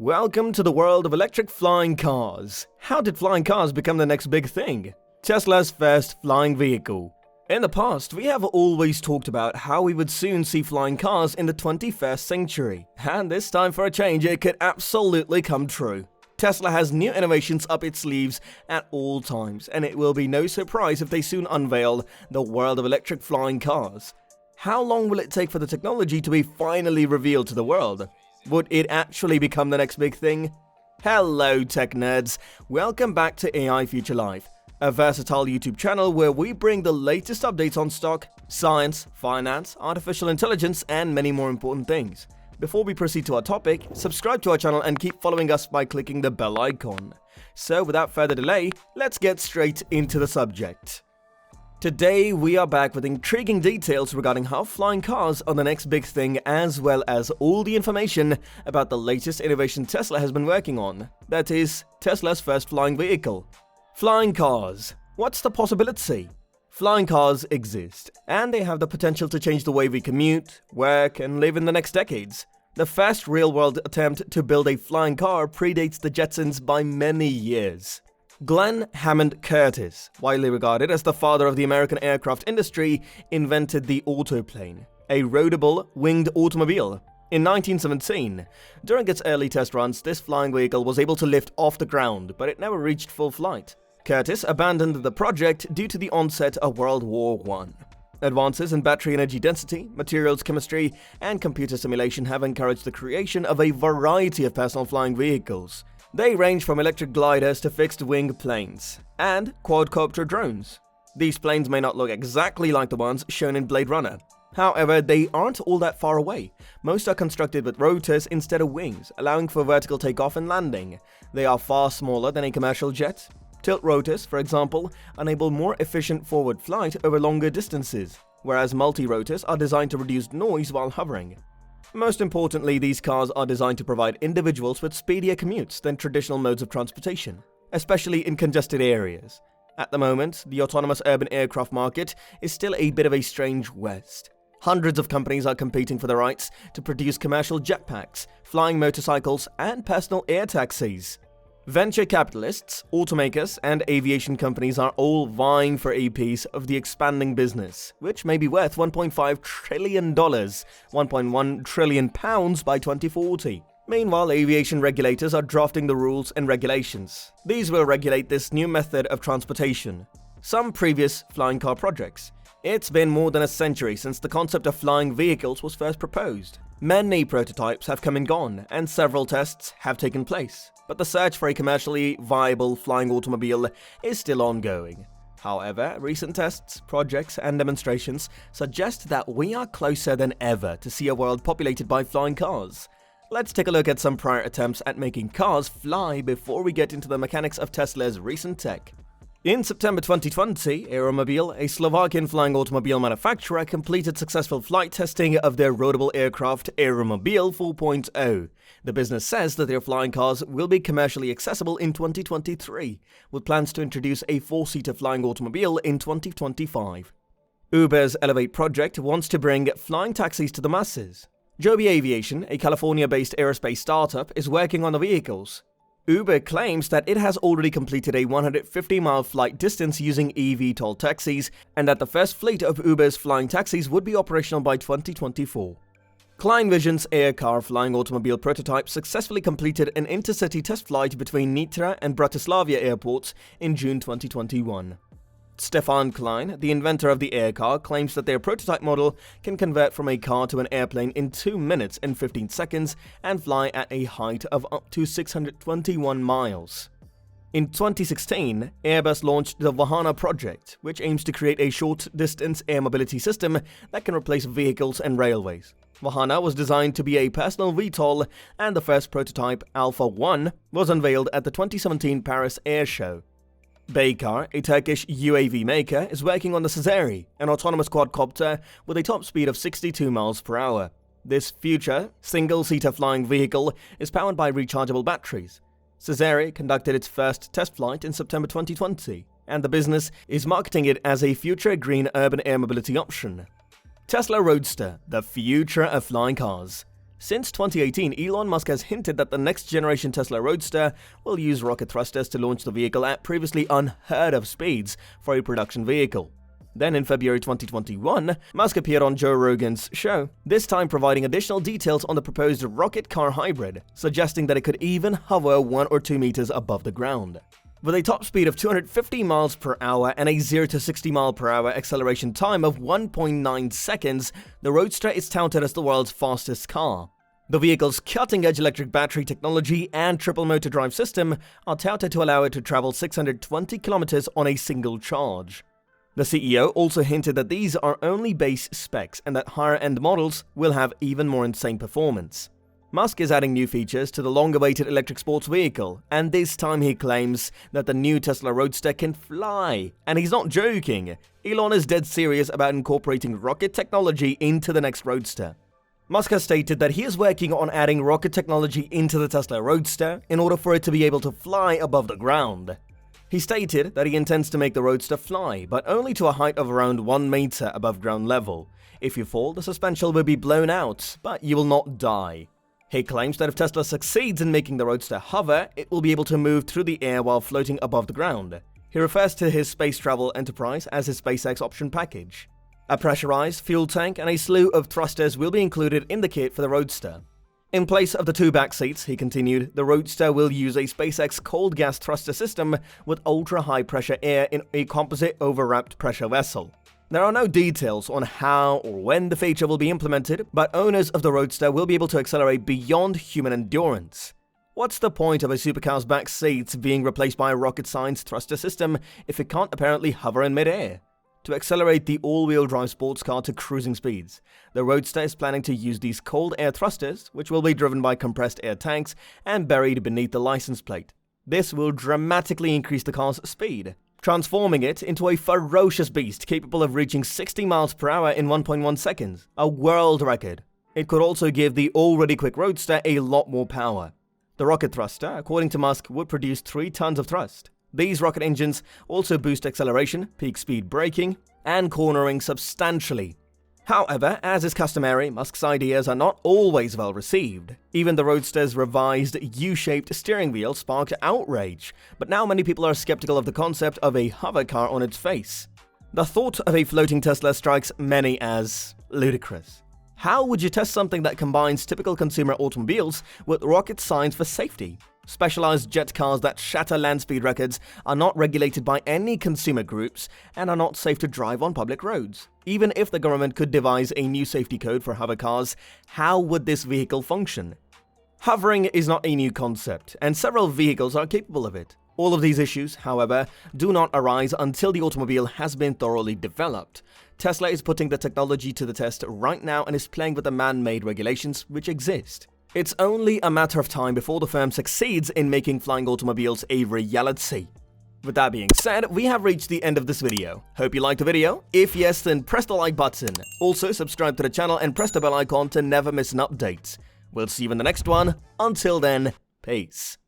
Welcome to the world of electric flying cars. How did flying cars become the next big thing? Tesla's first flying vehicle. In the past, we have always talked about how we would soon see flying cars in the 21st century. And this time for a change, it could absolutely come true. Tesla has new innovations up its sleeves at all times, and it will be no surprise if they soon unveil the world of electric flying cars. How long will it take for the technology to be finally revealed to the world? Would it actually become the next big thing? Hello tech nerds, welcome back to AI Future Life, a versatile YouTube channel where we bring the latest updates on stock, science, finance, artificial intelligence, and many more important things. Before we proceed to our topic, subscribe to our channel and keep following us by clicking the bell icon. So without further delay, let's get straight into the subject. Today, we are back with intriguing details regarding how flying cars are the next big thing, as well as all the information about the latest innovation Tesla has been working on. That is, Tesla's first flying vehicle. Flying cars. What's the possibility? Flying cars exist, and they have the potential to change the way we commute, work, and live in the next decades. The first real-world attempt to build a flying car predates the Jetsons by many years. Glenn Hammond Curtis, widely regarded as the father of the American aircraft industry, invented the autoplane, a roadable, winged automobile. In 1917, during its early test runs, this flying vehicle was able to lift off the ground, but it never reached full flight. Curtis abandoned the project due to the onset of World War I. Advances in battery energy density, materials chemistry, and computer simulation have encouraged the creation of a variety of personal flying vehicles. They range from electric gliders to fixed-wing planes, and quadcopter drones. These planes may not look exactly like the ones shown in Blade Runner. However, they aren't all that far away. Most are constructed with rotors instead of wings, allowing for vertical takeoff and landing. They are far smaller than a commercial jet. Tilt rotors, for example, enable more efficient forward flight over longer distances, whereas multi-rotors are designed to reduce noise while hovering. Most importantly, these cars are designed to provide individuals with speedier commutes than traditional modes of transportation, especially in congested areas. At the moment, the autonomous urban aircraft market is still a bit of a strange west. Hundreds of companies are competing for the rights to produce commercial jetpacks, flying motorcycles, and personal air taxis. Venture capitalists, automakers, and aviation companies are all vying for a piece of the expanding business, which may be worth $1.5 trillion, £1.1 trillion by 2040. Meanwhile, aviation regulators are drafting the rules and regulations. These will regulate this new method of transportation. Some previous flying car projects. It's been more than a century since the concept of flying vehicles was first proposed. Many prototypes have come and gone, and several tests have taken place. But the search for a commercially viable flying automobile is still ongoing. However, recent tests, projects, and demonstrations suggest that we are closer than ever to see a world populated by flying cars. Let's take a look at some prior attempts at making cars fly before we get into the mechanics of Tesla's recent tech. In September 2020, Aeromobile, a Slovakian flying automobile manufacturer, completed successful flight testing of their roadable aircraft Aeromobile 4.0. The business says that their flying cars will be commercially accessible in 2023, with plans to introduce a four-seater flying automobile in 2025. Uber's Elevate project wants to bring flying taxis to the masses. Joby Aviation, a California-based aerospace startup, is working on the vehicles. Uber claims that it has already completed a 150-mile flight distance using eVTOL taxis, and that the first fleet of Uber's flying taxis would be operational by 2024. Klein Vision's air-car flying automobile prototype successfully completed an intercity test flight between Nitra and Bratislava airports in June 2021. Stefan Klein, the inventor of the air-car, claims that their prototype model can convert from a car to an airplane in 2 minutes and 15 seconds and fly at a height of up to 621 miles. In 2016, Airbus launched the Vahana project, which aims to create a short-distance air mobility system that can replace vehicles and railways. Vahana was designed to be a personal VTOL, and the first prototype, Alpha 1, was unveiled at the 2017 Paris Air Show. Baykar, a Turkish UAV maker, is working on the Cesare, an autonomous quadcopter with a top speed of 62 miles per hour. This future, single-seater flying vehicle is powered by rechargeable batteries. Cesare conducted its first test flight in September 2020, and the business is marketing it as a future green urban air mobility option. Tesla Roadster, the future of flying cars. Since 2018, Elon Musk has hinted that the next generation Tesla Roadster will use rocket thrusters to launch the vehicle at previously unheard of speeds for a production vehicle. Then in February 2021, Musk appeared on Joe Rogan's show, this time providing additional details on the proposed rocket car hybrid, suggesting that it could even hover 1 or 2 meters above the ground. With a top speed of 250 miles per hour and a 0 to 60 mile per hour acceleration time of 1.9 seconds, the Roadster is touted as the world's fastest car. The vehicle's cutting-edge electric battery technology and triple motor drive system are touted to allow it to travel 620 kilometers on a single charge. The CEO also hinted that these are only base specs and that higher-end models will have even more insane performance. Musk is adding new features to the long-awaited electric sports vehicle, and this time he claims that the new Tesla Roadster can fly. And he's not joking. Elon is dead serious about incorporating rocket technology into the next Roadster. Musk has stated that he is working on adding rocket technology into the Tesla Roadster in order for it to be able to fly above the ground. He stated that he intends to make the Roadster fly, but only to a height of around 1 meter above ground level. If you fall, the suspension will be blown out, but you will not die. He claims that if Tesla succeeds in making the Roadster hover, it will be able to move through the air while floating above the ground. He refers to his space travel enterprise as his SpaceX option package. A pressurized fuel tank and a slew of thrusters will be included in the kit for the Roadster. In place of the 2 back seats, he continued, the Roadster will use a SpaceX cold gas thruster system with ultra-high pressure air in a composite overwrapped pressure vessel. There are no details on how or when the feature will be implemented, but owners of the Roadster will be able to accelerate beyond human endurance. What's the point of a supercar's back seats being replaced by a rocket science thruster system if it can't apparently hover in midair? To accelerate the all-wheel drive sports car to cruising speeds, the Roadster is planning to use these cold air thrusters, which will be driven by compressed air tanks and buried beneath the license plate. This will dramatically increase the car's speed, transforming it into a ferocious beast capable of reaching 60 miles per hour in 1.1 seconds, a world record. It could also give the already quick Roadster a lot more power. The rocket thruster, according to Musk, would produce 3 tons of thrust. These rocket engines also boost acceleration, peak speed braking, and cornering substantially. However, as is customary, Musk's ideas are not always well received. Even the Roadster's revised U-shaped steering wheel sparked outrage, but now many people are skeptical of the concept of a hover car on its face. The thought of a floating Tesla strikes many as ludicrous. How would you test something that combines typical consumer automobiles with rocket science for safety? Specialized jet cars that shatter land speed records are not regulated by any consumer groups and are not safe to drive on public roads. Even if the government could devise a new safety code for hover cars, how would this vehicle function? Hovering is not a new concept, and several vehicles are capable of it. All of these issues, however, do not arise until the automobile has been thoroughly developed. Tesla is putting the technology to the test right now and is playing with the man-made regulations which exist. It's only a matter of time before the firm succeeds in making flying automobiles a reality. With that being said, we have reached the end of this video. Hope you liked the video. If yes, then press the like button. Also, subscribe to the channel and press the bell icon to never miss an update. We'll see you in the next one. Until then, peace.